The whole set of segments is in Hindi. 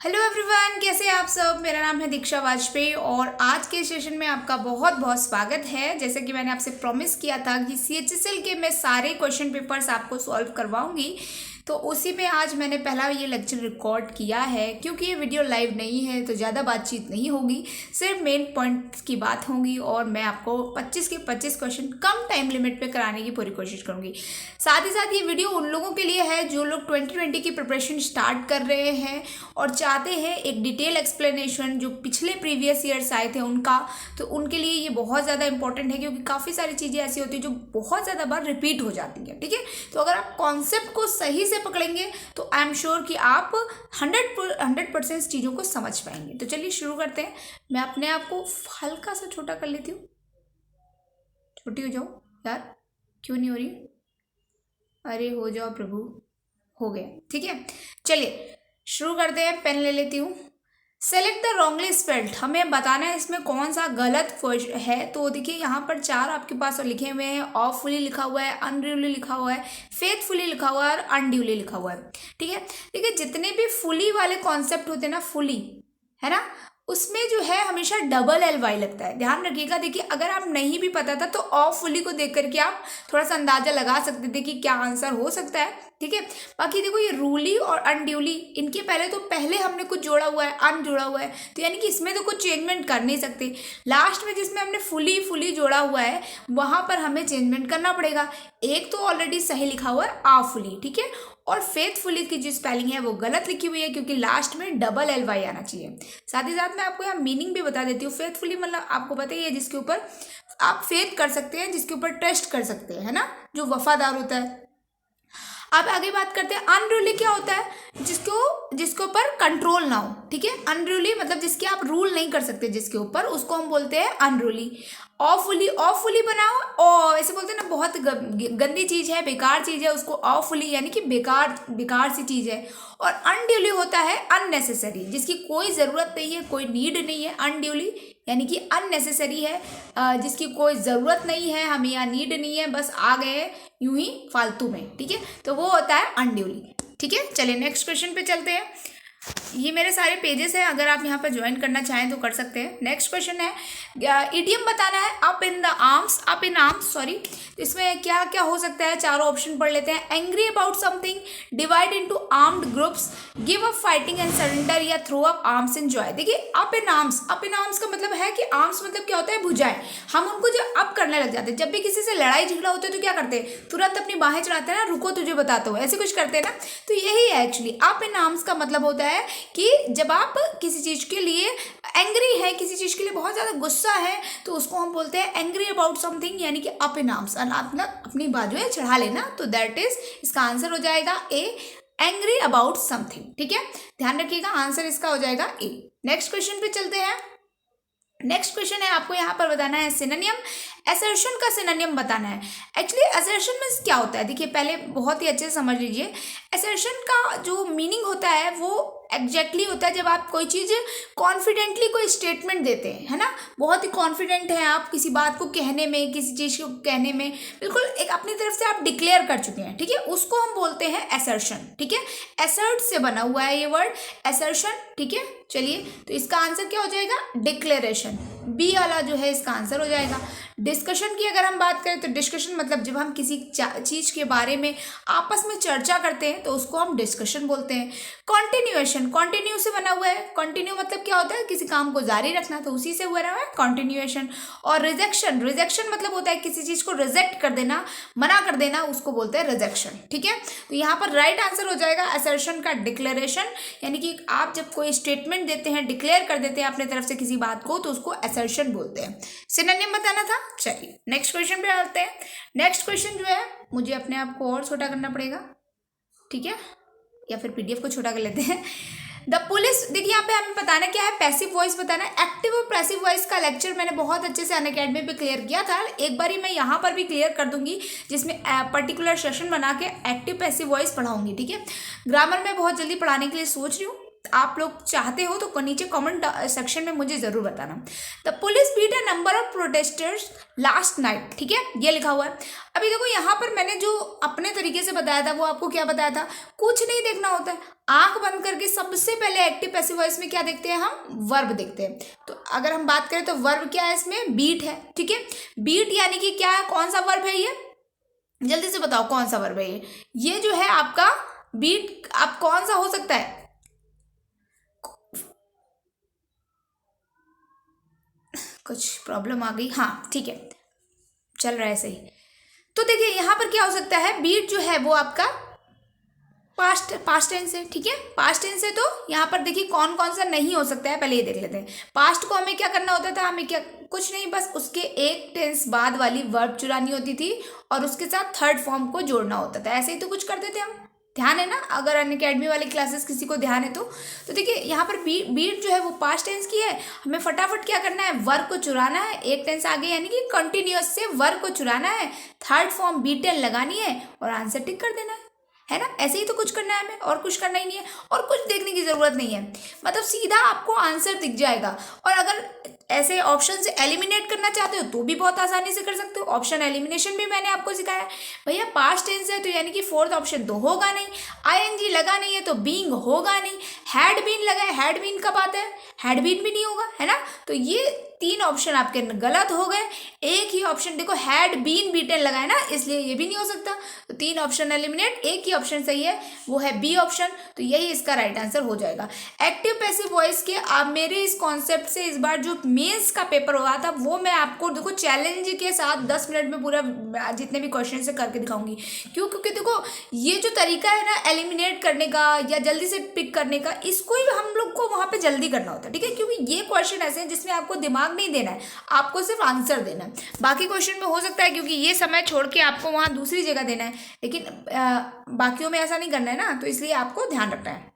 हेलो एवरीवन, कैसे हैं आप सब। मेरा नाम है दीक्षा वाजपेयी और आज के सेशन में आपका बहुत बहुत स्वागत है। जैसे कि मैंने आपसे प्रॉमिस किया था कि सीएचएसएल के मैं सारे क्वेश्चन पेपर्स आपको सॉल्व करवाऊंगी, तो उसी में आज मैंने पहला ये लेक्चर रिकॉर्ड किया है। क्योंकि ये वीडियो लाइव नहीं है तो ज़्यादा बातचीत नहीं होगी, सिर्फ मेन पॉइंट्स की बात होगी और मैं आपको 25 के 25 क्वेश्चन कम टाइम लिमिट पे कराने की पूरी कोशिश करूँगी। साथ ही साथ ये वीडियो उन लोगों के लिए है जो लोग 2020 की प्रिपरेशन स्टार्ट कर रहे हैं और चाहते हैं एक डिटेल एक्सप्लेनेशन जो पिछले प्रीवियस ईयर्स आए थे उनका, तो उनके लिए ये बहुत ज़्यादा इंपॉर्टेंट है क्योंकि काफ़ी सारी चीज़ें ऐसी होती हैं जो बहुत ज़्यादा बार रिपीट हो जाती हैं। ठीक है, तो अगर आप कॉन्सेप्ट को सही से पकड़ेंगे तो आई एम श्योर कि आप 100% चीज़ों को समझ पाएंगे। तो चलिए शुरू करते हैं। मैं अपने आप को हल्का सा छोटा कर लेती हूँ। छोटी हो जाओ यार, क्यों नहीं हो रही? अरे हो जाओ प्रभु, हो गया। ठीक है, चलिए शुरू करते हैं। पेन ले लेती हूँ। सेलेक्ट द रॉन्गली स्पेल्ड, हमें बताना है इसमें कौन सा गलत है। तो देखिए यहाँ पर 4 आपके पास लिखे हुए हैं। ऑफुली लिखा हुआ है, अनड्यूली लिखा हुआ है, फेथफुली लिखा हुआ है और अनड्यूली लिखा हुआ है। ठीक है, देखिए जितने भी फुली वाले कॉन्सेप्ट होते हैं ना, फुली है ना, उसमें जो है हमेशा डबल एल वाई लगता है। ध्यान रखिएगा। देखिए अगर आप नहीं भी पता था तो ऑफ फुली को देख करके आप थोड़ा सा अंदाजा लगा सकते थे कि क्या आंसर हो सकता है। ठीक है, बाकी देखो ये रूली और अनड्यूली, इनके पहले हमने कुछ जोड़ा हुआ है, अन जोड़ा हुआ है, तो यानी कि इसमें तो कुछ चेंजमेंट कर नहीं सकते। लास्ट में जिसमें हमने फुली जोड़ा हुआ है वहां पर हमें चेंजमेंट करना पड़ेगा। एक तो ऑलरेडी सही लिखा हुआ है आफुली, ठीक है, और फेथफुली की जो स्पेलिंग है वो गलत लिखी हुई है क्योंकि लास्ट में डबल एल वाई आना चाहिए। साथ ही साथ मैं आपको यहाँ मीनिंग भी बता देती हूँ। फेथफुली मतलब आपको पता ही है, जिसके ऊपर आप फेथ कर सकते हैं, जिसके ऊपर ट्रस्ट कर सकते हैं, है ना, जो वफादार होता है। अब आगे बात करते हैं। अनरूली क्या होता है? जिसके ऊपर कंट्रोल ना हो। ठीक है, अनरूली मतलब जिसके आप रूल नहीं कर सकते, जिसके ऊपर, उसको हम बोलते हैं अनरूली। ऑफुली बनाओ, और ऐसे बोलते हैं ना, बहुत गंदी चीज है, बेकार चीज है, उसको ऑफुली यानी कि बेकार सी चीज है। और अनड्यूली होता है अननेसेसरी, जिसकी कोई ज़रूरत नहीं है, कोई नीड नहीं है। अनड्यूली यानी कि अननेसेसरी है, जिसकी कोई ज़रूरत नहीं है, हमें यहाँ नीड नहीं है, बस आ गए यूं ही फालतू में। ठीक है, तो वो होता है अनड्यूली। ठीक है, चलिए नेक्स्ट क्वेश्चन पे चलते हैं। ये मेरे सारे पेजेस हैं, अगर आप यहाँ पर ज्वाइन करना चाहें तो कर सकते हैं। नेक्स्ट क्वेश्चन है, इडियम बताना है। Up in arms, sorry. इसमें क्या क्या हो सकता है, चारों ऑप्शन पढ़ लेते हैं। Angry about something, divide into armed groups, give up fighting and surrender, या throw up arms in joy. देखिए अप इन आर्म्स का मतलब है कि आर्म्स मतलब क्या होता है, भुजाएं। हम उनको जो अप करने लग जाते हैं, जब भी किसी से लड़ाई झगड़ा होता है तो क्या करते हैं, तुरंत अपनी बाहें चढ़ाते हैं ना, रुको तुझे बताता हूँ, ऐसे कुछ करते हैं ना। तो यही है एक्चुअली अप इन आर्म्स का मतलब होता है कि जब आप किसी चीज के लिए एंग्री है, किसी चीज के लिए बहुत ज्यादा गुस्सा है, तो उसको हम बोलते हैं एंग्री अबाउट समथिंग, यानी कि अप इन आर्म्स। मतलब अपनी बाजुएं चढ़ा लेना, तो दैट इज, इसका आंसर हो जाएगा ए, एंग्री अबाउट समथिंग। ठीक है, ध्यान रखिएगा, आंसर इसका हो जाएगा ए। नेक्स्ट क्वेश्चन पे चलते हैं। नेक्स्ट क्वेश्चन है, आपको यहाँ पर बताना है सिनोनिम। असर्शन का सिनोनिम बताना है। एक्चुअली असर्शन मीन्स क्या होता है, देखिए पहले बहुत ही अच्छे से समझ लीजिए। असर्शन का जो मीनिंग होता है वो एग्जैक्टली होता है जब आप कोई चीज़ कॉन्फिडेंटली कोई स्टेटमेंट देते हैं, है ना, बहुत ही कॉन्फिडेंट है आप किसी बात को कहने में, किसी चीज़ को कहने में, बिल्कुल एक अपनी तरफ से आप डिक्लेयर कर चुके हैं। ठीक है, उसको हम बोलते हैं असर्शन। ठीक है, असर्ट से बना हुआ है ये वर्ड असर्शन। ठीक है, चलिए तो इसका आंसर क्या हो जाएगा, डिक्लेरेशन। बी वाला जो है इसका आंसर हो जाएगा। डिस्कशन की अगर हम बात करें तो डिस्कशन मतलब जब हम किसी चीज के बारे में आपस में चर्चा करते हैं तो उसको हम डिस्कशन बोलते हैं। कॉन्टिन्यूएशन, कॉन्टिन्यू से बना हुआ है। कॉन्टिन्यू मतलब क्या होता है, किसी काम को जारी रखना, तो उसी से हुआ रहा है कॉन्टिन्यूएशन। और रिजेक्शन मतलब होता है किसी चीज को रिजेक्ट कर देना, मना कर देना, उसको बोलते हैं रिजेक्शन। ठीक है, तो यहाँ पर राइट आंसर हो जाएगा असर्शन का डिक्लेरेशन, यानी कि आप जब कोई स्टेटमेंट देते हैं, डिक्लेयर कर देते हैं अपने तरफ से किसी बात को, तो उसको असर्शन बोलते हैं। सिनोनिम बताना था। चलिए नेक्स्ट क्वेश्चन पे आते हैं। नेक्स्ट क्वेश्चन जो है, मुझे अपने आप को और छोटा करना पड़ेगा, ठीक है, या फिर पीडीएफ को छोटा कर लेते हैं। द पुलिस, देखिए यहाँ पे हमें बताना क्या है, पैसिव वॉइस बताना है। एक्टिव और पैसिव वॉइस का लेक्चर मैंने बहुत अच्छे से अनअकैडमी पे क्लियर किया था, एक बार ही मैं यहाँ पर भी क्लियर कर दूंगी, जिसमें पर्टिकुलर सेशन बना के एक्टिव पैसिव वॉइस पढ़ाऊंगी। ठीक है, ग्रामर में बहुत जल्दी पढ़ाने के लिए सोच रही हूँ, आप लोग चाहते हो तो नीचे कमेंट सेक्शन में मुझे ज़रूर बताना। The police beat a number of protesters last night, ठीक है, ये लिखा हुआ है। अभी देखो यहाँ पर मैंने जो अपने तरीके से बताया था वो आपको क्या बताया था, कुछ नहीं देखना होता है, आंख बंद करके सबसे पहले एक्टिव पैसिव वॉइस में क्या देखते हैं हम, वर्ब देखते हैं। तो अगर हम बात करें तो वर्ब क्या है, इसमें बीट है, ठीक है। बीट यानी कि क्या है, कौन सा वर्ब है ये, जल्दी से बताओ कौन सा वर्ब है ये जो है आपका बीट। आप कौन सा हो सकता है, कुछ प्रॉब्लम आ गई, हाँ ठीक है, चल रहा है सही। तो देखिए यहाँ पर क्या हो सकता है, बीट जो है वो आपका पास्ट टेंस है, ठीक है, पास्ट टेंस है। तो यहाँ पर देखिए कौन कौन सा नहीं हो सकता है, पहले ये देख लेते हैं। पास्ट को हमें क्या करना होता था, हमें क्या, कुछ नहीं, बस उसके एक टेंस बाद वाली वर्ब चुरानी होती थी और उसके साथ थर्ड फॉर्म को जोड़ना होता था, ऐसे ही तो कुछ करते थे हम, ध्यान है ना, अगर अनअकैडमी वाली क्लासेस किसी को ध्यान है तो देखिए यहाँ पर बीट जो है वो पास्ट टेंस की है, हमें फटाफट क्या करना है, वर्ब को चुराना है, एक टेंस आगे यानी कि कंटिन्यूअस से वर्ब को चुराना है, थर्ड फॉर्म बीटेन लगानी है और आंसर टिक कर देना है ना, ऐसे ही तो कुछ करना है हमें, और कुछ करना ही नहीं है, और कुछ देखने की जरूरत नहीं है, मतलब सीधा आपको आंसर दिख जाएगा। और अगर ऐसे ऑप्शन से एलिमिनेट करना चाहते हो तो भी बहुत आसानी से कर सकते हो, ऑप्शन एलिमिनेशन भी मैंने आपको सिखाया। भैया पास्ट टेंस है तो यानी कि फोर्थ ऑप्शन तो होगा नहीं, आईएनजी लगा नहीं है तो बीइंग होगा नहीं, हैड बीन लगा है, हैड बीन कब आता है, हैड बीन भी नहीं होगा, है ना। तो ये तीन ऑप्शन आपके गलत हो गए, एक ही ऑप्शन देखो हैड बीन बीटेन लगा है ना, इसलिए ये भी नहीं हो सकता, तो तीन ऑप्शन एलिमिनेट, एक ही ऑप्शन सही है वो है बी ऑप्शन, तो यही इसका राइट आंसर हो जाएगा। एक्टिव पैसिव वॉइस के आप मेरे इस कॉन्सेप्ट से इस बार जो मेंस का पेपर हुआ था वो मैं आपको देखो चैलेंज के साथ 10 मिनट में पूरा जितने भी क्वेश्चन से करके दिखाऊंगी। क्यों, क्योंकि देखो ये जो तरीका है ना एलिमिनेट करने का या जल्दी से पिक करने का, इसको ही हम लोग को वहाँ पे जल्दी करना होता है, ठीक है, क्योंकि ये क्वेश्चन ऐसे हैं जिसमें आपको दिमाग नहीं देना है, आपको सिर्फ आंसर देना है। बाकी क्वेश्चन में हो सकता है क्योंकि ये समय छोड़ के आपको वहाँ दूसरी जगह देना है, लेकिन बाकियों में ऐसा नहीं करना है ना, तो इसलिए आपको ध्यान रखना है।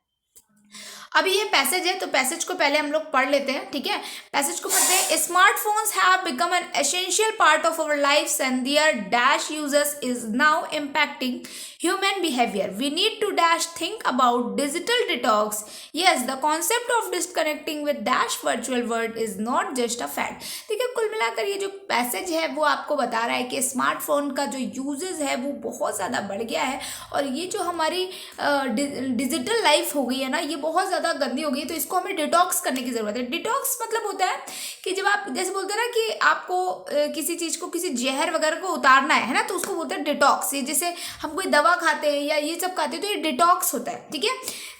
अभी ये पैसेज है तो पैसेज को पहले हम लोग पढ़ लेते हैं, ठीक है, पैसेज को पढ़ते हैं। Smartphones have become an essential part of our lifes and their dash users is now impacting human behavior. We need to dash think about digital detox. Yes, the concept of disconnecting with dash virtual world is not just a fad. देखिए कुल मिलाकर ये जो पैसेज है वो आपको बता रहा है कि स्मार्टफोन का जो यूजेस है वो बहुत ज़्यादा बढ़ गया है और ये जो हमारी डिजिटल लाइफ हो गई है ना ये बहुत ज़्यादा गंदी हो गई है, तो इसको हमें डिटॉक्स करने की ज़रूरत है। डिटॉक्स मतलब होता है कि जब आप जैसे बोलते हैं ना कि आपको किसी चीज़ को किसी जहर वगैरह को उतारना है ना, तो उसको बोलते हैं डिटॉक्स। ये जैसे हम कोई दवा खाते हैं या ये सब खाते हैं तो ये डिटॉक्स होता है, ठीक है।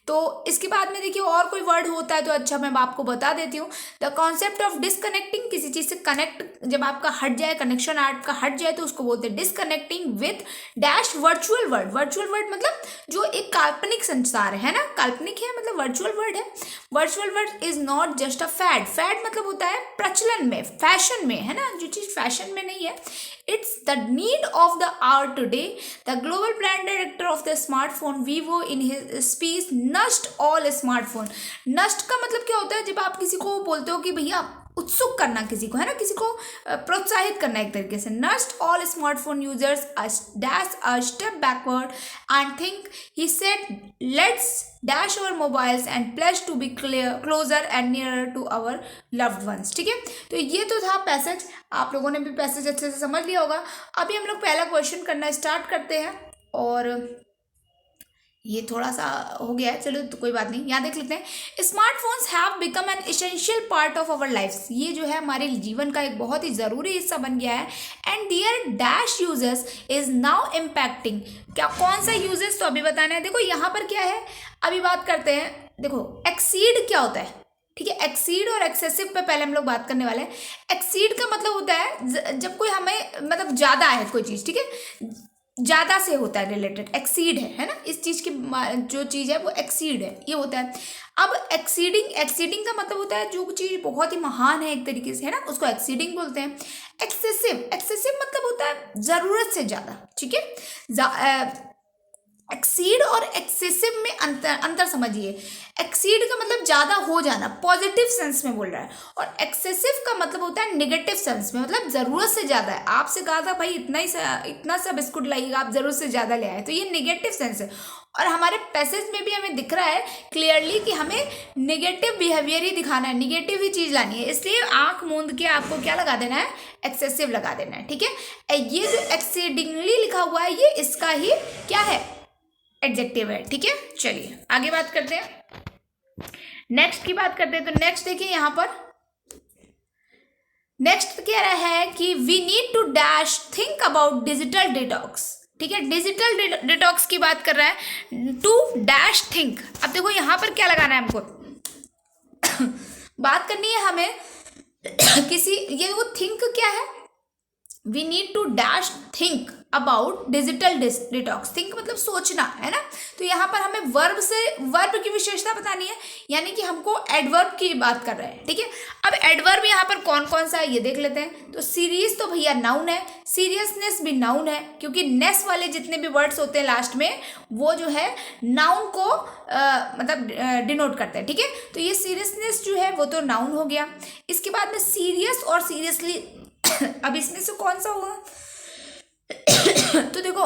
तो इसके बाद में देखिए और कोई वर्ड होता है तो अच्छा मैं आपको बता देती हूँ। द कॉन्सेप्ट ऑफ डिसकनेक्टिंग, किसी चीज़ से कनेक्ट जब आपका हट जाए, कनेक्शन आपका हट जाए तो उसको बोलते हैं disconnecting with dash virtual world. Virtual world मतलब जो एक काल्पनिक संसार है ना, काल्पनिक है मतलब वर्चुअल वर्ल्ड है। Virtual world is not just a fad. Fad मतलब होता है प्रचलन में, फैशन में, है ना, जो चीज़ फैशन में नहीं है। It's the need of the hour today. The global brand director of the smartphone Vivo in his speech nudged all smartphone. Nudged का मतलब क्या होता है, जब आप किसी को बोलते हो कि भैया उत्सुक करना किसी को, है ना, किसी को प्रोत्साहित करना एक तरीके से। Nudged all smartphone users dash a step backward and think, he said, let's dash our mobiles and pledge to be closer and nearer to our loved ones। ठीक है, तो ये तो था पैसेज, आप लोगों ने भी पैसेज अच्छे से समझ लिया होगा। अभी हम लोग पहला क्वेश्चन करना स्टार्ट करते हैं और ये थोड़ा सा हो गया है, चलो तो कोई बात नहीं, यहाँ देख लेते हैं। Smartphones have become an essential part of our lifes. ये जो है हमारे जीवन का एक बहुत ही ज़रूरी हिस्सा बन गया है। And their dash users is now impacting. क्या कौन सा यूजर्स तो अभी बताना है। देखो यहाँ पर क्या है, अभी बात करते हैं। देखो एक्सीड क्या होता है, ठीक है, एक्सीड और एक्सेसिव पे पहले हम लोग बात करने वाले हैं। एक्सीड का मतलब होता है जब कोई हमें मतलब ज़्यादा है कोई चीज़, ठीक है, ज़्यादा से होता है रिलेटेड, एक्सीड है ना, इस चीज़ की जो चीज़ है वो एक्सीड है, ये होता है। अब एक्सीडिंग का मतलब होता है जो चीज़ बहुत ही महान है एक तरीके से, है ना, उसको एक्सीडिंग बोलते हैं। एक्सेसिव मतलब होता है ज़रूरत से ज़्यादा, ठीक है। एक्सीड और एक्सेसिव में अंतर समझिए। एक्सीड का मतलब ज्यादा हो जाना, पॉजिटिव सेंस में बोल रहा है, और एक्सेसिव का मतलब होता है नेगेटिव सेंस में, मतलब जरूरत से ज्यादा है। आपसे कहा था भाई इतना सा बिस्कुट लाइएगा, आप जरूरत से ज्यादा ले आए, तो ये नेगेटिव सेंस है। और हमारे पैसेज में भी हमें दिख रहा है क्लियरली कि हमें नेगेटिव बिहेवियर ही दिखाना है, नेगेटिव ही चीज लानी है, इसलिए आंख मूंद के आपको क्या लगा देना है, एक्सेसिव लगा देना है। ठीक है, ये जो एक्सीडिंगली लिखा हुआ है ये इसका ही क्या है, एडजेक्टिव है। ठीक है, चलिए आगे बात करते हैं, नेक्स्ट की बात करते हैं। तो नेक्स्ट देखिए यहाँ पर, नेक्स्ट कह रहा है कि we need to dash think about digital detox. ठीक है, डिजिटल डिटॉक्स की बात कर रहा है, टू डैश थिंक। अब देखो यहाँ पर क्या लगाना है हमको बात करनी है हमें किसी, ये वो थिंक क्या है, we need to dash think about digital detox. Think मतलब सोचना है ना, तो यहाँ पर हमें वर्ब की विशेषता बतानी है, यानी कि हमको एडवर्ब की बात कर रहे हैं। ठीक है, अब एडवर्ब यहाँ पर कौन कौन सा है ये देख लेते हैं। तो सीरियस तो भैया नाउन है, सीरियसनेस भी नाउन है, क्योंकि नेस वाले जितने भी वर्ड्स होते हैं लास्ट में वो जो है नाउन को मतलब डिनोट करते हैं। ठीक है, तो ये सीरियसनेस जो है वो तो नाउन हो गया। इसके बाद में सीरियस और सीरियसली अब इसमें से कौन सा होगा तो देखो,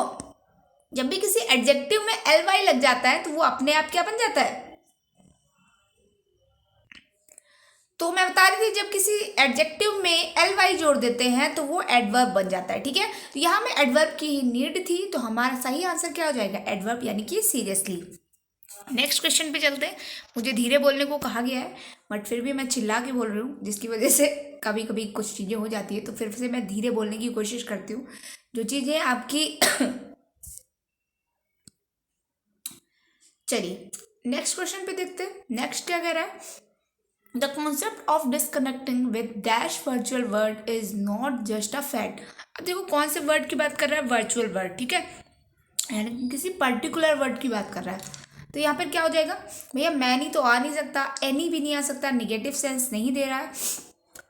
जब भी किसी एडजेक्टिव में एल वाई लग जाता है तो वो अपने आप क्या बन जाता है, तो मैं बता रही थी जब किसी एडजेक्टिव में एल वाई जोड़ देते हैं तो वो एडवर्ब बन जाता है। ठीक है, तो यहाँ में एडवर्ब की ही नीड थी, तो हमारा सही आंसर क्या हो जाएगा, एडवर्ब यानी कि सीरियसली। नेक्स्ट क्वेश्चन पे चलते हैं। मुझे धीरे बोलने को कहा गया है, बट फिर भी मैं चिल्ला के बोल रही हूँ, जिसकी वजह से कभी कभी कुछ चीज़ें हो जाती है, तो फिर से मैं धीरे बोलने की कोशिश करती हूँ। जो चीज़ें आपकी चलिए नेक्स्ट क्वेश्चन पे देखते हैं। नेक्स्ट क्या कह रहा है, the concept of disconnecting with dash virtual word is not just a fact. अब देखो कौन से वर्ड की बात कर रहा है, वर्चुअल वर्ड। ठीक है, यानी किसी पर्टिकुलर वर्ड की बात कर रहा है। तो यहाँ पर क्या हो जाएगा भैया, मैनी तो आ नहीं सकता, एनी भी नहीं आ सकता, निगेटिव सेंस नहीं दे रहा है।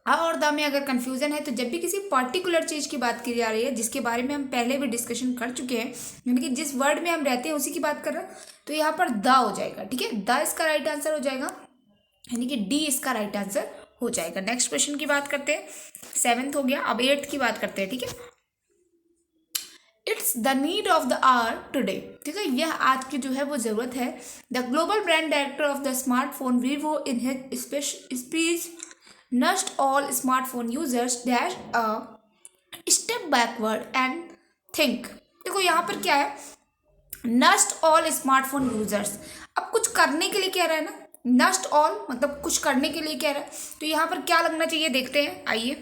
आ और द में अगर कंफ्यूजन है तो जब भी किसी पर्टिकुलर चीज़ की बात की जा रही है जिसके बारे में हम पहले भी डिस्कशन कर चुके हैं, यानी कि जिस वर्ड में हम रहते हैं उसी की बात कर रहे हैं, तो यहाँ पर द हो जाएगा। ठीक है, द इसका राइट आंसर हो जाएगा, यानी कि डी इसका राइट आंसर हो जाएगा। नेक्स्ट क्वेश्चन की बात करते हैं, 7th हो गया, अब 8th की बात करते हैं। ठीक है, it's the need of the hour today. ठीक है, यह आज की जो है वो जरूरत है। The global brand director of the smartphone Vivo in his speech must all smartphone users dash a step backward and think. देखो यहाँ पर क्या है, नस्ट ऑल स्मार्टफोन यूजर्स। अब कुछ करने के लिए कह रहा है ना, नस्ट ऑल मतलब कुछ करने के लिए कह रहा है, तो यहाँ पर क्या लगना चाहिए देखते हैं, आइए।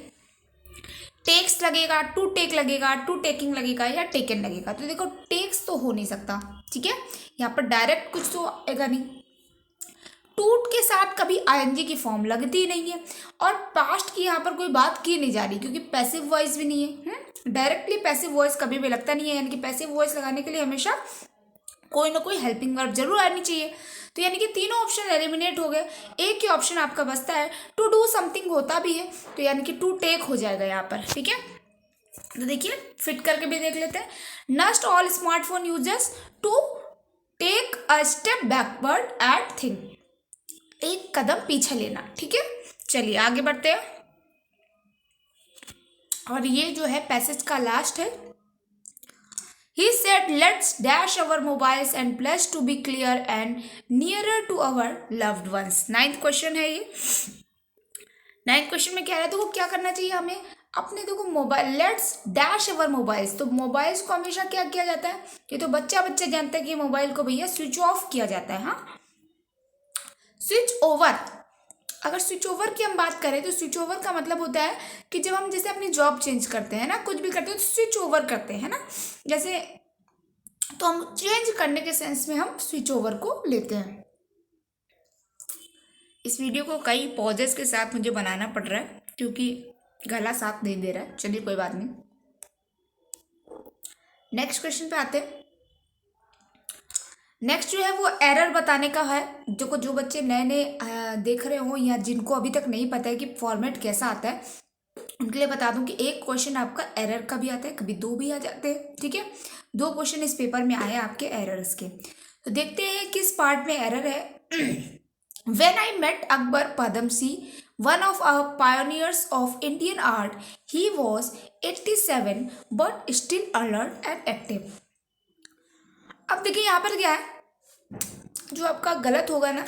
टेक्स लगेगा, टू टेक लगेगा, टू टेकिंग लगेगा, या टेकन लगेगा। तो देखो टेक्स तो हो नहीं सकता। ठीक है, यहाँ पर डायरेक्ट कुछ तो आएगा नहीं, टूट के साथ कभी आईएनजी की फॉर्म लगती ही नहीं है, और पास्ट की यहाँ पर कोई बात की नहीं जा रही क्योंकि पैसिव वॉइस भी नहीं है। डायरेक्टली पैसिव वॉइस कभी भी लगता नहीं है, यानी कि पैसिव वॉइस लगाने के लिए हमेशा कोई ना कोई हेल्पिंग वर्ब जरूर आनी चाहिए। तो यानी कि तीनों ऑप्शन एलिमिनेट हो गए, एक ही ऑप्शन आपका बचता है, टू डू समथिंग होता भी है, तो यानी कि टू टेक हो जाएगा यहाँ पर। ठीक है, तो देखिए फिट करके भी देख लेते हैं, must all smartphone users to take a step backward at think, एक कदम पीछे लेना। ठीक है, चलिए आगे बढ़ते हैं, और ये जो है पैसेज का लास्ट है। He said, let's dash our mobiles and pledge to be clear and nearer to our loved ones. 9th question है ये। 9th क्वेश्चन में क्या है, तो वो क्या करना चाहिए हमें अपने, देखो mobile, let's dash our mobiles. तो मोबाइल्स को हमेशा क्या किया जाता है, ये तो बच्चा जानता है कि मोबाइल को भैया स्विच ऑफ किया जाता है। हाँ, स्विच ओवर। अगर स्विच ओवर की हम बात करें तो स्विच ओवर का मतलब होता है कि जब हम जैसे अपनी जॉब चेंज करते हैं ना, कुछ भी करते हैं तो स्विच ओवर करते हैं ना, जैसे, तो हम चेंज करने के सेंस में हम स्विच ओवर को लेते हैं। इस वीडियो को कई पॉजेस के साथ मुझे बनाना पड़ रहा है क्योंकि गला साथ नहीं दे रहा है, चलिए कोई बात नहीं। नेक्स्ट क्वेश्चन पे आते हैं। नेक्स्ट जो है वो एरर बताने का है, जो बच्चे नए नए देख रहे हो या जिनको अभी तक नहीं पता है कि फॉर्मेट कैसा आता है, उनके लिए बता दूं कि एक क्वेश्चन आपका एरर का भी आता है, कभी दो भी आ जाते हैं, ठीक है। दो क्वेश्चन इस पेपर में आए आपके एरर्स के। तो देखते हैं किस पार्ट में एरर है। When I met Akbar Padamsee, one of our pioneers of Indian art, he was 87 but still alert and active. अब देखिए यहाँ पर क्या है, जो आपका गलत होगा ना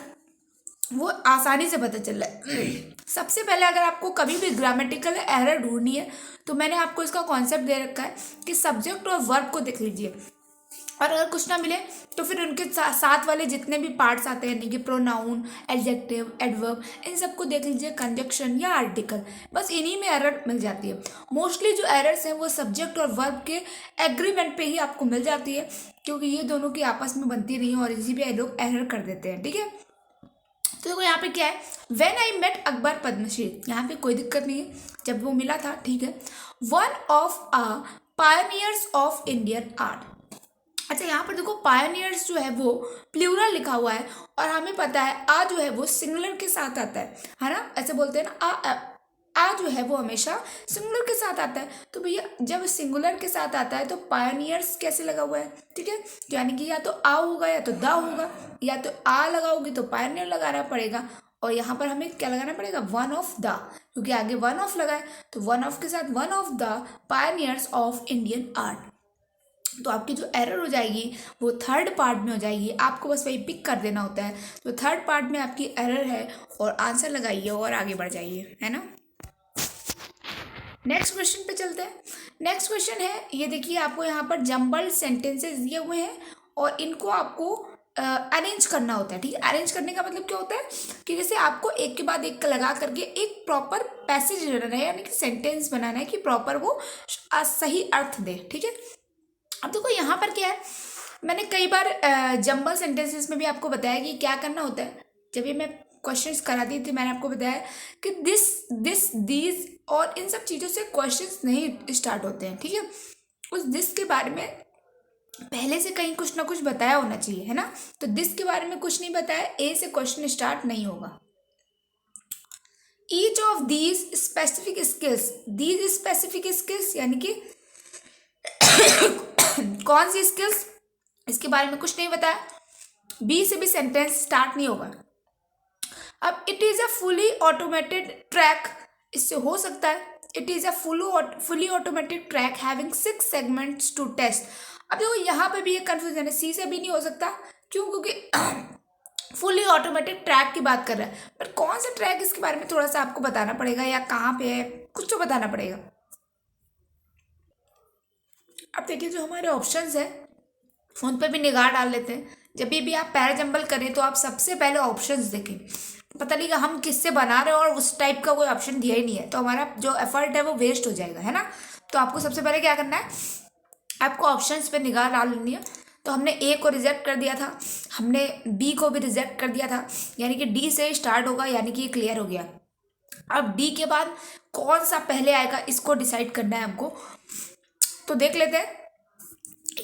वो आसानी से पता चल रहा है। सबसे पहले अगर आपको कभी भी ग्रामेटिकल एरर ढूंढनी है तो मैंने आपको इसका कॉन्सेप्ट दे रखा है कि सब्जेक्ट और वर्ब को देख लीजिए, और अगर कुछ ना मिले तो फिर उनके साथ वाले जितने भी पार्ट्स आते हैं, यानी कि प्रोनाउन, एडजेक्टिव, एडवर्ब, इन सबको देख लीजिए, कंजक्शन या आर्टिकल, बस इन्हीं में एरर मिल जाती है। मोस्टली जो एरर्स हैं वो सब्जेक्ट और वर्ब के एग्रीमेंट पे ही आपको मिल जाती है, क्योंकि ये दोनों की आपस में बनती नहीं है और इसी पे लोग एरर कर देते हैं, ठीक है। तो देखो यहाँ पे क्या है, when I met Akbar Padamsee, यहाँ पे कोई दिक्कत नहीं है, जब वो मिला था, ठीक है। One of a pioneers of Indian art. अच्छा यहाँ पर देखो पायनियर्स जो है वो प्लूरल लिखा हुआ है, और हमें पता है आ जो है वो सिंगुलर के साथ आता है ना, ऐसे बोलते हैं ना, आ जो है वो हमेशा सिंगुलर के साथ आता है। तो भैया जब सिंगुलर के साथ आता है तो पायनियर्स कैसे लगा हुआ है, ठीक है। यानी कि या तो आ होगा या तो दा होगा, या तो आ लगाओगे तो पायनियर लगाना पड़ेगा, और यहाँ पर हमें क्या लगाना पड़ेगा, वन ऑफ द, क्योंकि आगे वन ऑफ लगा है, तो वन ऑफ के साथ one of the pioneers of Indian art. तो आपकी जो एरर हो जाएगी वो थर्ड पार्ट में हो जाएगी, आपको बस वही पिक कर देना होता है। तो थर्ड पार्ट में आपकी एरर है, और आंसर लगाइए और आगे बढ़ जाइए, है ना। नेक्स्ट क्वेश्चन पे चलते हैं। नेक्स्ट क्वेश्चन है, ये देखिए आपको यहाँ पर जम्बल्ड सेंटेंसेस दिए हुए हैं, और इनको आपको अरेंज करना होता है, ठीक है। अरेंज करने का मतलब क्या होता है कि जैसे आपको एक के बाद एक लगा करके एक प्रॉपर पैसेज बनाना है, यानी कि सेंटेंस बनाना है कि प्रॉपर वो सही अर्थ दे, ठीक है। अब देखो यहाँ पर क्या है, मैंने कई बार जंबल सेंटेंसेस में भी आपको बताया कि क्या करना होता है। जब ये मैं क्वेश्चंस कराती थी मैंने आपको बताया कि दिस दीज और इन सब चीज़ों से क्वेश्चंस नहीं स्टार्ट होते हैं, ठीक है। उस दिस के बारे में पहले से कहीं कुछ ना कुछ बताया होना चाहिए, है ना। तो दिस के बारे में कुछ नहीं बताया, ए से क्वेश्चन स्टार्ट नहीं होगा। Each of these specific skills, these specific skills यानी कि कौन सी स्किल्स, इसके बारे में कुछ नहीं बताया। बी से भी सेंटेंस स्टार्ट नहीं होगा। अब it is a fully automated track, इससे हो सकता है it is a fully automated track having 6 segments to test. अब देखो यहाँ पे भी एक कंफ्यूजन है, सी से भी नहीं हो सकता, क्यों, क्योंकि फुली ऑटोमेटेड ट्रैक की बात कर रहा है, पर कौन सा ट्रैक इसके बारे में थोड़ा सा आपको बताना पड़ेगा, या कहाँ पे है कुछ तो बताना पड़ेगा। अब देखिए जो हमारे ऑप्शंस है फोन पे भी निगाह डाल लेते हैं। जब भी आप पैराजंबल करें तो आप सबसे पहले ऑप्शंस देखें, पता नहीं कि हम किससे बना रहे हैं और उस टाइप का कोई ऑप्शन दिया ही नहीं है, तो हमारा जो एफर्ट है वो वेस्ट हो जाएगा, है ना। तो आपको सबसे पहले क्या करना है, आपको ऑप्शंस पे निगाह डाल लेनी है। तो हमने ए को रिजेक्ट कर दिया था, हमने बी को भी रिजेक्ट कर दिया था, यानी कि डी से स्टार्ट होगा, यानी कि ये क्लियर हो गया। अब डी के बाद कौन सा पहले आएगा इसको डिसाइड करना है हमको। तो देख लेते हैं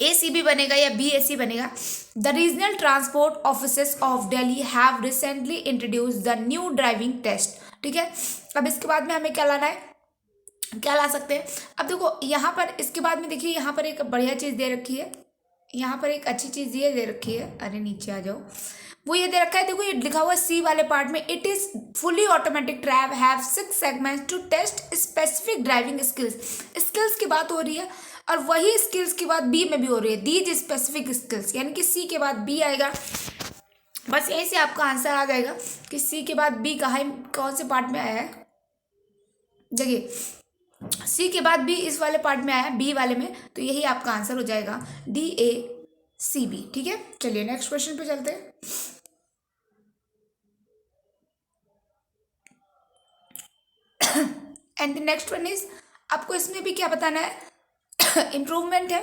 ए सी बी बनेगा या बी ए सी बनेगा। The regional transport offices of Delhi have recently introduce the new driving test, ठीक है। अब इसके बाद में हमें क्या लाना है, क्या ला सकते हैं। अब देखो यहाँ पर इसके बाद में देखिए यहाँ पर एक बढ़िया चीज़ दे रखी है, यहाँ पर एक अच्छी चीज़ ये दे रखी है, अरे नीचे आ जाओ, वो ये दे रखा है, देखो ये लिखा हुआ है सी वाले पार्ट में, it is fully automatic track have 6 segments to test specific driving skills. Skills की बात हो रही है, और वही स्किल्स की बात बी में भी हो रही है, दीज स्पेसिफिक स्किल्स, यानी कि सी के बाद बी आएगा। बस यहीं से आपका आंसर आ जाएगा कि सी के बाद बी कहाँ कौन से पार्ट में आया है। देखिए सी के बाद बी इस वाले पार्ट में आया, बी वाले में, तो यही आपका आंसर हो जाएगा डी ए सी बी, ठीक है। चलिए नेक्स्ट क्वेश्चन पे चलते हैं। And the next one is, आपको इसमें भी क्या बताना है, इम्प्रूवमेंट है।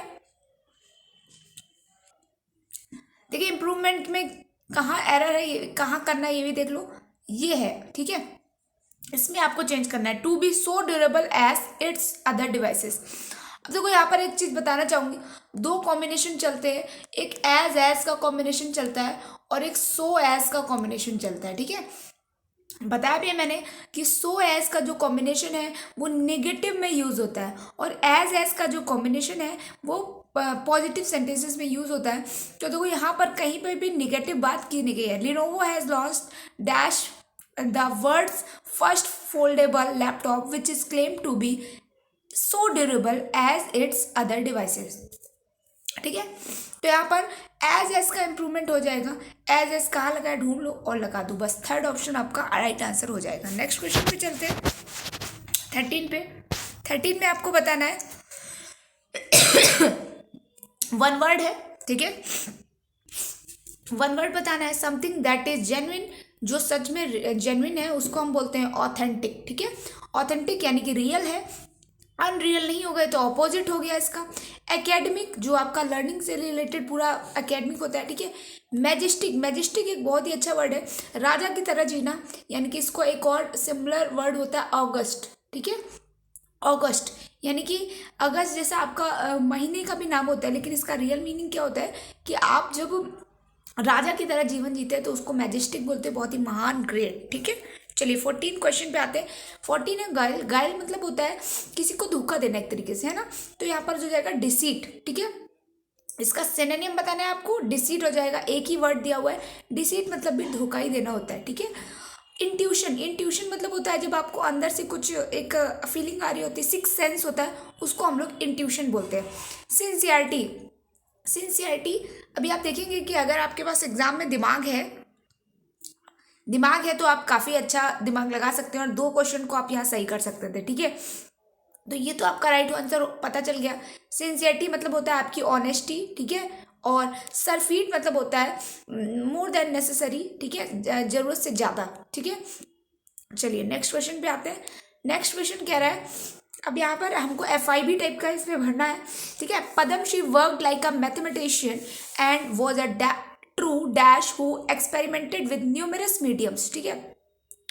देखिए इम्प्रूवमेंट में कहाँ एरर है, ये कहाँ करना है ये भी देख लो, ये है, ठीक है। इसमें आपको चेंज करना है, to be so durable as its other devices. अब देखो यहाँ पर एक चीज़ बताना चाहूँगी, दो कॉम्बिनेशन चलते हैं, एक एज का कॉम्बिनेशन चलता है और एक सो एज का कॉम्बिनेशन चलता है, ठीक है। बताया भी है मैंने कि सो एज का जो कॉम्बिनेशन है वो नेगेटिव में यूज होता है, और एज का जो कॉम्बिनेशन है वो पॉजिटिव सेंटेंसेस में यूज होता है। तो देखो यहाँ पर कहीं पर भी निगेटिव बात की नहीं गई है। Lenovo has launched dash the world's first foldable laptop which is claim to be so durable as its other devices. ठीक है, तो यहाँ पर एज का इंप्रूवमेंट हो जाएगा। एज कहाँ लगाए ढूंढ लो और लगा दो, बस थर्ड ऑप्शन आपका राइट आंसर हो जाएगा। नेक्स्ट क्वेश्चन पे चलते हैं 13 पे। 13 में आपको बताना है वन वर्ड है, ठीक है, वन वर्ड बताना है। समथिंग दैट इज जेन्युइन, जो सच में जेन्युइन है उसको हम बोलते हैं ऑथेंटिक। ठीक है, ऑथेंटिक यानी कि रियल है, अनरियल नहीं हो गए तो ऑपोजिट हो गया इसका। एकेडमिक, जो आपका लर्निंग से रिलेटेड पूरा एकेडमिक होता है। ठीक है, मैजेस्टिक, मैजेस्टिक एक बहुत ही अच्छा वर्ड है। राजा की तरह जीना, यानी कि इसको एक और सिमिलर वर्ड होता है ऑगस्ट। ठीक है, ऑगस्ट यानी कि अगस्त जैसा आपका महीने का भी नाम होता है, लेकिन इसका रियल मीनिंग क्या होता है कि आप जब राजा की तरह जीवन जीते हैं तो उसको मैजेस्टिक बोलते हैं, बहुत ही महान, ग्रेट। ठीक है, चलिए 14 क्वेश्चन पे आते हैं। 14 है गाइल। गाइल मतलब होता है किसी को धोखा देना एक तरीके से, है ना। तो यहाँ पर जो जाएगा डिसीट। ठीक है, इसका सिनोनिम बताना है आपको, डिसीट हो जाएगा। एक ही वर्ड दिया हुआ है, डिसीट मतलब भी धोखा ही देना होता है। ठीक है, इंट्यूशन, इंट्यूशन मतलब होता है जब आपको अंदर से कुछ एक फीलिंग आ रही होती है, सिक्स सेंस होता है, उसको हम लोग इंट्यूशन बोलते हैं। सिंसियरिटी, सिंसियरिटी अभी आप देखेंगे कि अगर आपके पास एग्जाम में दिमाग है, दिमाग है तो आप काफ़ी अच्छा दिमाग लगा सकते हैं और दो क्वेश्चन को आप यहाँ सही कर सकते थे। ठीक है, तो ये तो आपका राइट आंसर पता चल गया। सिंसियरिटी मतलब होता है आपकी ऑनेस्टी। ठीक है, और सरफीट मतलब होता है मोर देन नेसेसरी। ठीक है, जरूरत से ज़्यादा। ठीक है, चलिए नेक्स्ट क्वेश्चन पे आते हैं। नेक्स्ट क्वेश्चन कह रहा है, अब यहाँ पर हमको FIB टाइप का इसमें भरना है। ठीक है, Padamsee worked like a mathematician and was a true dash who experimented with numerous mediums. ठीक है,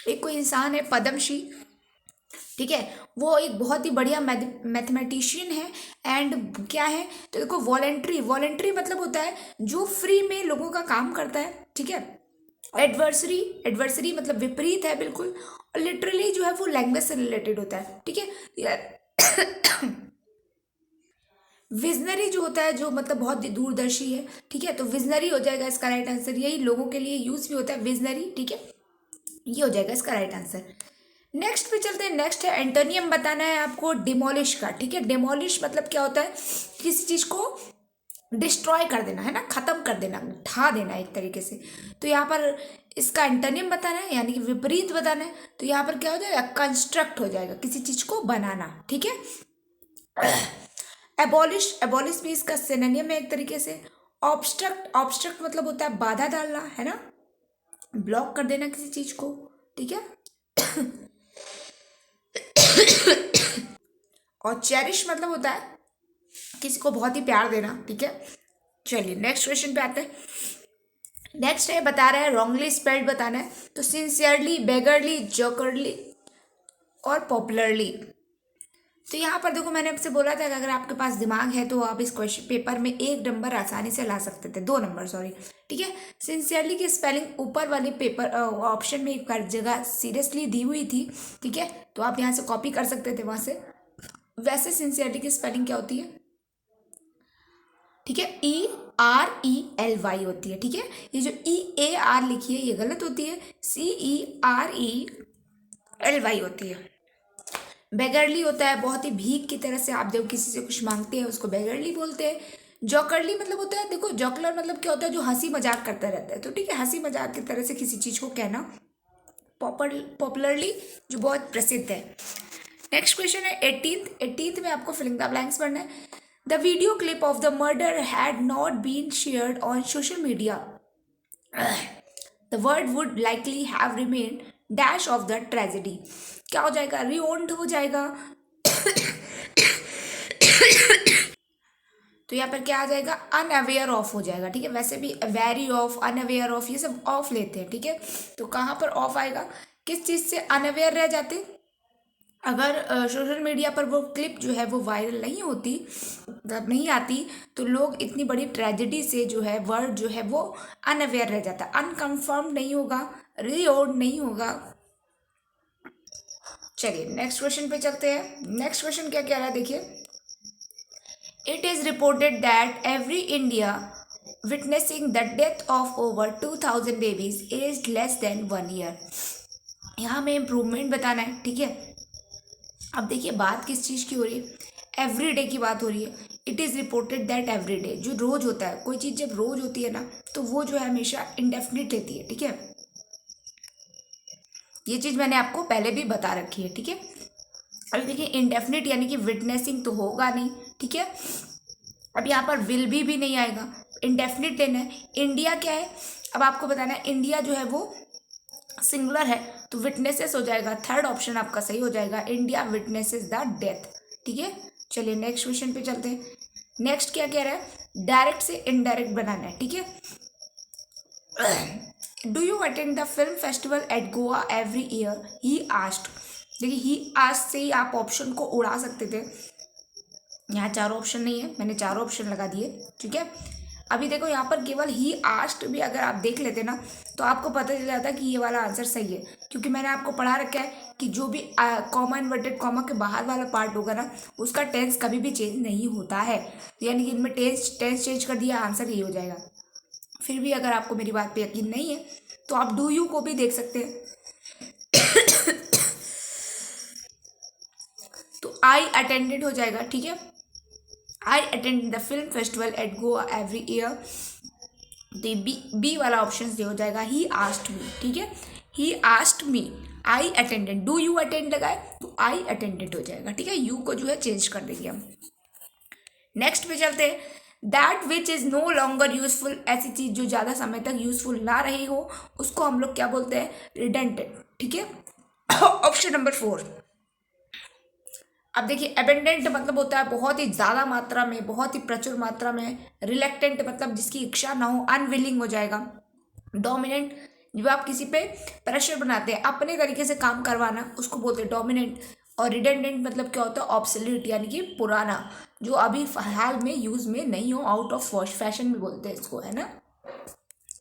एक कोई इंसान है पद्मश्री, ठीक है, वो एक बहुत ही बढ़िया मैथमेटिशियन है। एंड क्या है तो देखो, वॉलेंट्री, वॉलेंट्री मतलब होता है जो फ्री में लोगों का काम करता है। ठीक है, एडवर्सरी, एडवर्सरी मतलब विपरीत है बिल्कुल। और लिटरली जो है वो लैंग्वेज से रिलेटेड होता है। ठीक है, विजनरी जो होता है जो मतलब बहुत दूरदर्शी है। ठीक है, तो विजनरी हो जाएगा इसका राइट आंसर। यही लोगों के लिए यूज भी होता है विजनरी। ठीक है, ये हो जाएगा इसका राइट आंसर। नेक्स्ट पे चलते हैं। नेक्स्ट है एंटोनियम बताना है आपको डिमोलिश का। ठीक है, डिमोलिश मतलब क्या होता है, किसी चीज को डिस्ट्रॉय कर देना, है ना, खत्म कर देना, ढा देना एक तरीके से। तो यहाँ पर इसका एंटोनियम बताना है, यानी कि विपरीत बताना है। तो यहाँ पर क्या हो जाएगा, कंस्ट्रक्ट हो जाएगा, किसी चीज को बनाना। ठीक है, एबॉलिश, एबॉलिश भी इसका सिनोनिम है एक तरीके से। ऑब्स्ट्रक्ट, ऑब्स्ट्रक्ट मतलब होता है बाधा डालना, है ना, ब्लॉक कर देना किसी चीज को। ठीक है, और चेरिश मतलब होता है किसी को बहुत ही प्यार देना। ठीक है, चलिए नेक्स्ट क्वेश्चन पे आते हैं। नेक्स्ट है, बता रहा है रॉन्गली स्पेल्ड बताना है। तो सिंसियरली, बेगरली, जोकरली और पॉपुलरली। तो यहाँ पर देखो, मैंने आपसे बोला था कि अगर आपके पास दिमाग है तो आप इस क्वेश्चन पेपर में एक नंबर आसानी से ला सकते थे, 2 नंबर सॉरी। ठीक है, सिंसियरली की स्पेलिंग ऊपर वाले पेपर ऑप्शन में एक जगह सीरियसली दी हुई थी। ठीक है, तो आप यहाँ से कॉपी कर सकते थे वहाँ से। वैसे सिंसियरली की स्पेलिंग क्या होती है, ठीक है, ERELY होती है। ठीक है, ये जो EAR लिखी है ये गलत होती है, CERELY होती है। बेगरली होता है बहुत ही भीख की तरह से, आप जब किसी से कुछ मांगते हैं उसको बेगरली बोलते हैं। जॉकरली मतलब होता है, देखो जॉकलर मतलब क्या होता है, जो हंसी मजाक करता रहता है। तो ठीक है, हंसी मजाक की तरह से किसी चीज को कहना। पॉपुलरली जो बहुत प्रसिद्ध है। नेक्स्ट क्वेश्चन है 18th। 18th में आपको फिलिंग द ब्लैंक्स पढ़ना है। The video clip of the murder had not been shared on social media, the word would likely have remained dash of the tragedy. क्या हो जाएगा, रिओन्ड हो जाएगा। तो यहाँ पर क्या आ जाएगा, अनअवेयर ऑफ हो जाएगा। ठीक है, वैसे भी वेरी ऑफ, अनअवेयर ऑफ, ये सब ऑफ लेते हैं। ठीक है, तो कहाँ पर ऑफ आएगा, किस चीज़ से अनअवेयर रह जाते, अगर सोशल मीडिया पर वो क्लिप जो है वो वायरल नहीं होती, मतलब नहीं आती, तो लोग इतनी बड़ी ट्रेजेडी से जो है वर्ड जो है वो अनअवेयर रह जाता, अनकन्फर्म नहीं होगा, रीओर्ड नहीं होगा। चलिए नेक्स्ट क्वेश्चन पे चलते हैं। नेक्स्ट क्वेश्चन क्या कह रहा है देखिए, it is reported that every India witnessing the death of over 2000 babies as less than 1 year. यहाँ हमें इम्प्रूवमेंट बताना है, ठीक है। अब देखिए बात किस चीज़ की हो रही है, एवरी डे की बात हो रही है। It is reported that every day, जो रोज होता है, कोई चीज़ जब रोज होती है ना तो वो जो है हमेशा इंडेफिनिट लेती है, ठीक है। ये चीज़ मैंने आपको पहले भी बता रखी है, ठीक है। अभी देखिए इंडेफिनिट यानी कि विटनेसिंग तो होगा नहीं, ठीक है। अब यहाँ पर विल भी नहीं आएगा, इंडेफिनिट लेना है। इंडिया क्या है, अब आपको बताना है, इंडिया जो है वो सिंगुलर है तो विटनेसेस हो जाएगा, थर्ड ऑप्शन आपका सही हो जाएगा, इंडिया विटनेसेस द डेथ, ठीक है। चलिए नेक्स्ट क्वेश्चन पे चलते हैं। नेक्स्ट क्या कह रहा है, डायरेक्ट से इनडायरेक्ट बनाना है, ठीक है। Do you attend the film festival at Goa every year, he asked. देखिए ही आस्क्ड से ही आप ऑप्शन को उड़ा सकते थे, यहाँ चारों ऑप्शन नहीं है, मैंने चारों ऑप्शन लगा दिए, ठीक है। अभी देखो यहाँ पर केवल ही आस्क्ड भी अगर आप देख लेते ना तो आपको पता चल जाता कि ये वाला आंसर सही है, क्योंकि मैंने आपको पढ़ा रखा है कि जो भी कॉमा इन्वर्टेड कॉमा के बाहर वाला पार्ट होगा ना उसका टेंस कभी भी चेंज नहीं होता है, यानी कि इनमें टेंस चेंज कर दिया, आंसर यही हो जाएगा। फिर भी अगर आपको मेरी बात पे यकीन नहीं है तो आप डू यू को भी देख सकते हैं। तो आई अटेंडेड हो जाएगा, ठीक है। I attend the film festival at Goa every year, तो बी वाला ऑप्शन ये हो जाएगा, ही आस्क्ड मी, ठीक है। He asked me, I attended, do you attend लगाए तो आई अटेंडेड हो जाएगा, ठीक है। यू को जो है चेंज कर देंगे हम। नेक्स्ट पे चलते हैं, that which is no longer useful, ऐसी चीज जो ज्यादा समय तक यूजफुल ना रही हो उसको हम लोग क्या बोलते हैं, रिडेंडेंट, ठीक है। Option number 4। अब देखिए एबेंडेंट मतलब होता है बहुत ही ज़्यादा मात्रा में, बहुत ही प्रचुर मात्रा में। रिलेक्टेंट मतलब जिसकी इच्छा ना हो, अनविलिंग हो जाएगा। डोमिनेंट जब आप किसी पे प्रेशर बनाते हैं अपने तरीके से काम करवाना उसको बोलते हैं डोमिनेंट। और रिडेंडेंट मतलब क्या होता है, ऑब्सोल्यूट यानी कि पुराना, जो अभी हाल में यूज़ में नहीं हो, आउट ऑफ फैशन भी बोलते हैं इसको, है ना।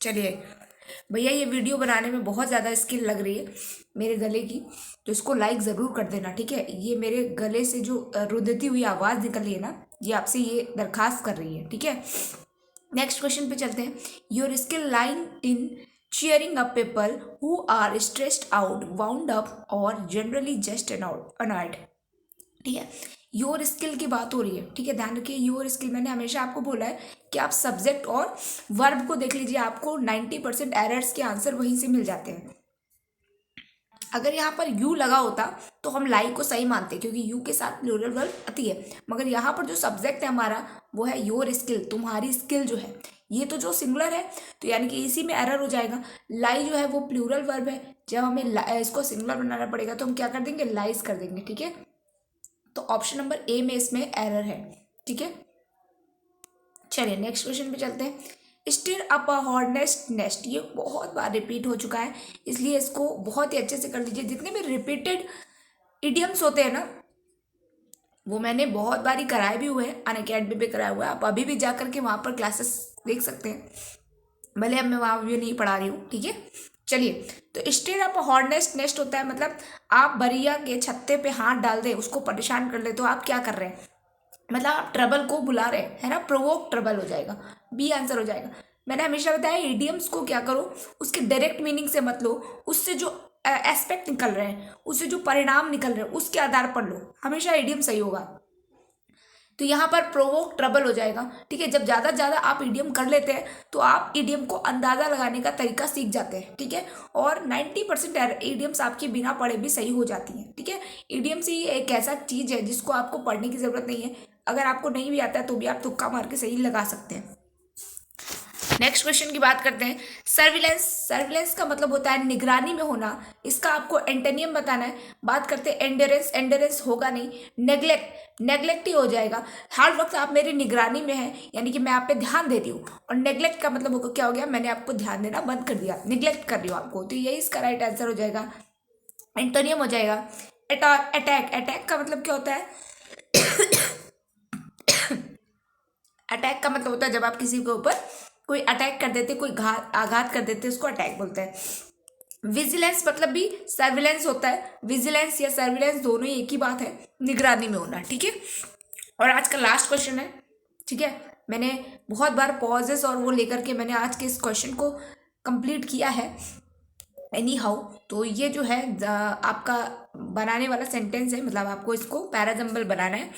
चलिए भैया ये वीडियो बनाने में बहुत ज़्यादा स्किल लग रही है मेरे गले की, तो इसको लाइक ज़रूर कर देना, ठीक है। ये मेरे गले से जो रुदती हुई आवाज़ निकल रही है ना, ये आपसे ये दरखास्त कर रही है, ठीक है। नेक्स्ट क्वेश्चन पे चलते हैं। Your skill line in cheering up people who are stressed out, wound up और generally just annoyed, ठीक है। योर स्किल की बात हो रही है, ठीक है, ध्यान रखिए। योर स्किल मैंने हमेशा आपको बोला है कि आप सब्जेक्ट और वर्ब को देख लीजिए, आपको 90% एरर्स के आंसर वहीं से मिल जाते हैं। अगर यहाँ पर यू लगा होता तो हम लाई को सही मानते, क्योंकि यू के साथ प्लूरल वर्ब आती है, मगर यहाँ पर जो सब्जेक्ट है हमारा वो है योर स्किल, तुम्हारी स्किल जो है, ये तो जो सिंगुलर है तो यानी कि इसी में एरर हो जाएगा। लाई जो है वो प्लूरल वर्ब है, जब हमें इसको सिंगुलर बनाना पड़ेगा तो हम क्या कर देंगे, लाइज कर देंगे, ठीक है। तो ऑप्शन नंबर ए में इसमें एरर है, ठीक है। चलिए नेक्स्ट क्वेश्चन पे चलते हैं। स्टिर अप अ हॉर्नेस्ट नेस्ट, ये बहुत बार रिपीट हो चुका है, इसलिए इसको बहुत ही अच्छे से कर लीजिए। जितने भी रिपीटेड इडियम्स होते हैं ना वो मैंने बहुत बारी कराए भी हुए हैं, अनअकैडमी पे कराया हुआ है, आप अभी भी जा करके वहाँ पर क्लासेस देख सकते हैं, भले अब मैं वहाँ भी नहीं पढ़ा रही हूँ, ठीक है। चलिए तो स्टिर अप हॉर्नेस्ट नेस्ट होता है मतलब आप बरिया के छत्ते पे हाथ डाल दें, उसको परेशान कर ले, तो आप क्या कर रहे हैं, मतलब आप ट्रबल को बुला रहे हैं, है ना, प्रोवोक ट्रबल हो जाएगा, बी आंसर हो जाएगा। मैंने हमेशा बताया इडियम्स को क्या करो, उसके डायरेक्ट मीनिंग से मत लो, उससे जो एस्पेक्ट निकल रहे हैं, उससे जो परिणाम निकल रहे हैं उसके आधार पर लो, हमेशा इडियम सही होगा। तो यहाँ पर प्रोवोक ट्रबल हो जाएगा, ठीक है। जब ज़्यादा ज़्यादा आप इडियम कर लेते हैं तो आप इडियम को अंदाज़ा लगाने का तरीका सीख जाते हैं, ठीक है। और 90% इडियम्स आपकी बिना पढ़े भी सही हो जाती हैं, ठीक है। इडियम्स ही एक ऐसा चीज़ है जिसको आपको पढ़ने की ज़रूरत नहीं है, अगर आपको नहीं भी आता है तो भी आप तुक्का मार के सही लगा सकते हैं। नेक्स्ट क्वेश्चन की बात करते हैं। सर्विलेंस, सर्विलेंस का मतलब होता है निगरानी में होना, इसका आपको एंटोनियम बताना है। बात करते हैं एंडोरेंस, एंडोरेंस होगा नहीं, नेग्लेक्ट, नेग्लेक्ट ही हो जाएगा। हर वक्त आप मेरी निगरानी में हैं यानी कि मैं आप पे ध्यान देती हूँ, और नेग्लेक्ट का मतलब क्या हो गया, मैंने आपको ध्यान देना बंद कर दिया, निग्लेक्ट कर रही हूँ आपको, तो यही इसका राइट आंसर हो जाएगा, एंटोनियम हो जाएगा। अटैक, अटैक का मतलब क्या होता है, अटैक का मतलब होता है जब आप किसी के ऊपर कोई अटैक कर देते, कोई आघात कर देते, उसको अटैक बोलते हैं। विजिलेंस मतलब भी सर्विलेंस होता है, विजिलेंस या सर्विलेंस दोनों ही एक ही बात है, निगरानी में होना, ठीक है। और आज का लास्ट क्वेश्चन है, ठीक है। मैंने बहुत बार पॉजेस और वो लेकर के मैंने आज के इस क्वेश्चन को कंप्लीट किया है एनी हाउ। तो ये जो है आपका बनाने वाला सेंटेंस है, मतलब आपको इसको पैराजम्बल बनाना है।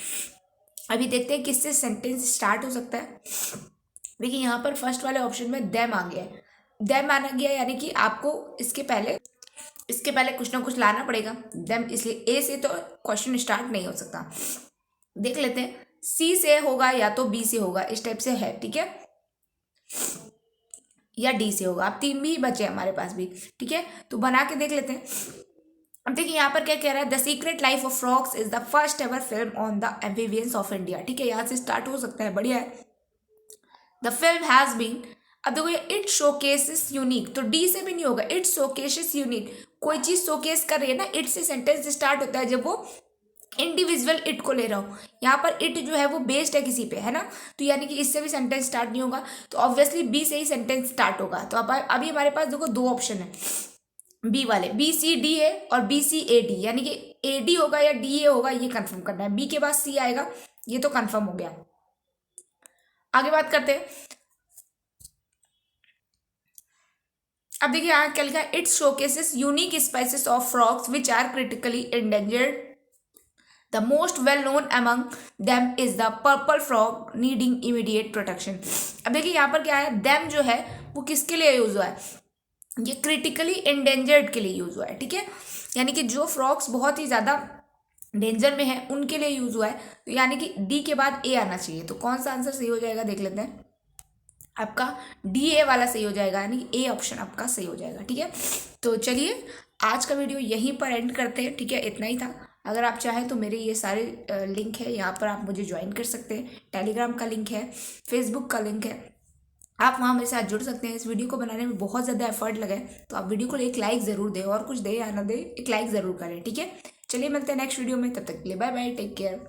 अभी देखते हैं किससे सेंटेंस स्टार्ट हो सकता है। देखिए यहाँ पर फर्स्ट वाले ऑप्शन में देम आ गया है, देम आना गया, यानी कि आपको इसके पहले कुछ ना कुछ लाना पड़ेगा देम, इसलिए ए से तो क्वेश्चन स्टार्ट नहीं हो सकता। देख लेते हैं, सी से होगा या तो बी से होगा, इस टाइप से है, ठीक है, या डी से होगा। अब तीन भी बचे हमारे पास भी, ठीक है, तो बना के देख लेते हैं। अब देखिए यहाँ पर क्या कह रहा है, the secret life of frogs is the first ever film on the amphibians of India, ठीक है, यहाँ से स्टार्ट हो सकता है, बढ़िया है। द फिल्म हैज बीन, अब देखो ये इट शोकेसेस यूनिक, तो डी से भी नहीं होगा, इट शोकेसेस यूनिक, कोई चीज शोकेस कर रही है ना, इट से सेंटेंस स्टार्ट होता है जब वो इंडिविजुअल इट को ले रहा हूँ। यहाँ पर इट जो है वो बेस्ड है किसी पे, है ना, तो यानी कि इससे भी सेंटेंस स्टार्ट नहीं होगा, तो ऑब्वियसली बी से ही सेंटेंस स्टार्ट होगा। तो अब अभी हमारे पास देखो दो ऑप्शन है बी वाले, बी सी डी है और बी सी ए डी, यानी कि ए डी होगा या डी ए होगा, ये कंफर्म करना है। बी के बाद सी आएगा, ये तो कंफर्म हो गया। आगे बात करते हैं। अब देखिए यहाँ क्या लिखा है, it showcases unique species of frogs which are critically endangered, the most well known among them is the purple frog needing immediate protection. अब देखिए यहाँ पर क्या है, देम जो है वो किसके लिए यूज हुआ है, ये क्रिटिकली इंडेंजर्ड के लिए यूज हुआ है, ठीक है, यानी कि जो फ्रॉग्स बहुत ही ज़्यादा डेंजर में है उनके लिए यूज हुआ है, तो यानी कि डी के बाद ए आना चाहिए। तो कौन सा आंसर सही हो जाएगा देख लेते हैं, आपका डी ए वाला सही हो जाएगा, यानी कि ए ऑप्शन आपका सही हो जाएगा, ठीक है। तो चलिए आज का वीडियो यहीं पर एंड करते हैं, ठीक है, इतना ही था। अगर आप चाहें तो मेरे ये सारे लिंक है, यहाँ पर आप मुझे ज्वाइन कर सकते हैं, टेलीग्राम का लिंक है, फेसबुक का लिंक है, आप वहाँ मेरे साथ जुड़ सकते हैं। इस वीडियो को बनाने में बहुत ज़्यादा एफर्ट लगा है, तो आप वीडियो को एक लाइक ज़रूर दें, और कुछ दे या ना दे, एक लाइक ज़रूर करें, ठीक है। चलिए मिलते हैं नेक्स्ट वीडियो में, तब तक के लिए बाय बाय, टेक केयर।